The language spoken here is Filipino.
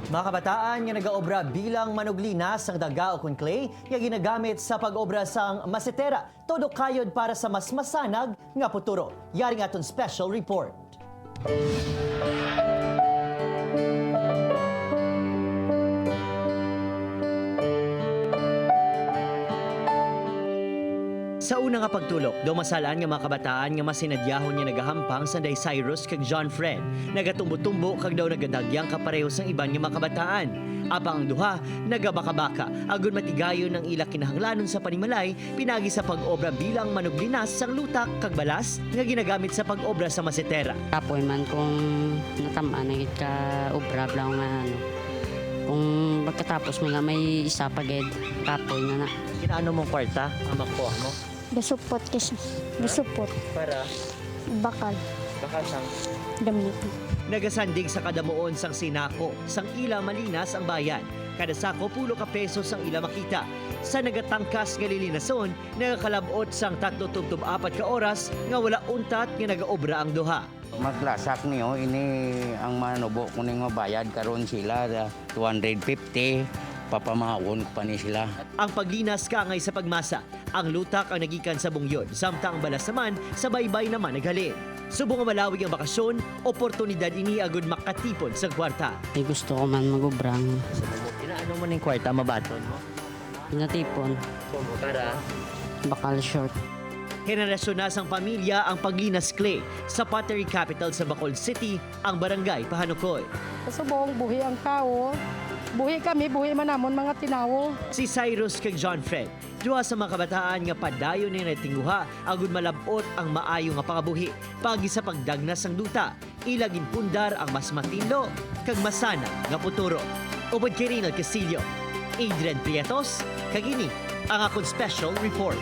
Mga kabataan nga nagaobra bilang manuglinas sang daga o kun clay nga ginagamit sa pag-obra sang masetera todo kayod para sa mas masanag nga futuro. Yari nga aton special report. Sa una nga pagtulok, dumasalaan nga mga kabataan nga masinadyahon nga nagahampang sa Day Cyrus kag John Fred. Nagatumbo-tumbo kag daw nagadagyang kapareho sang iban nga mga kabataan. Apang ang duha, nagabaka-baka. Agon matigayon ng ila kinahanglanon sa panimalay, pinagi sa pag-obra bilang manuglinas sang lutak kag balas nga ginagamit sa pag-obra sa masetera. Kapoy man kung natamaan na ka obra blang nga ano. Kung pagkatapos may isa paged kapoy na na. Ginaano mong kwarta ang makuha mo? Gasupot kasi. Gasupot. Para Bakal. baka sang Damit. nagasandig sa kadamuon sang sinako, sang ila malinas ang bayan. Kada sako pulo ka pesos ang ila makita. Sa nagatangkas nga lilinason, nagakalabot sang 3-4 ka oras nga wala untat nga nagaobra ang duha. Maglasak niyo, ini ang manubo kuning mabayad karon sila 250, papamahon pa ni sila. Ang paglinas kaangay sa pagmasa, ang lutak ang nagikan sa bungyod, samtang ang balas naman sa baybay naman naghalin. Subong nga malawig ang bakasyon, oportunidad ini agud makatipon sa kwarta. Ay gusto ko man magubrang. Inaano mo ning kwarta mabaton mo? Natipon. Para Bakal short. henerasyon na sang pamilya ang paglinas clay sa pottery capital sa Bacolod City, ang barangay Pahanukoy. Subong buhi ang tao. Buhi kami, buhi man namon mga tinawo. Si Cyrus kag John Fred, duha sa mga kabataan nga padayon ni natinguha agud malabot ang maayo nga pangabuhi pagi sa pagdagnas sang duta. Ilagin pundar ang mas matino kag masana nga futuro. Ubod kay Rinald Castillo, Adrian Prietos, kag ini ang akong special report.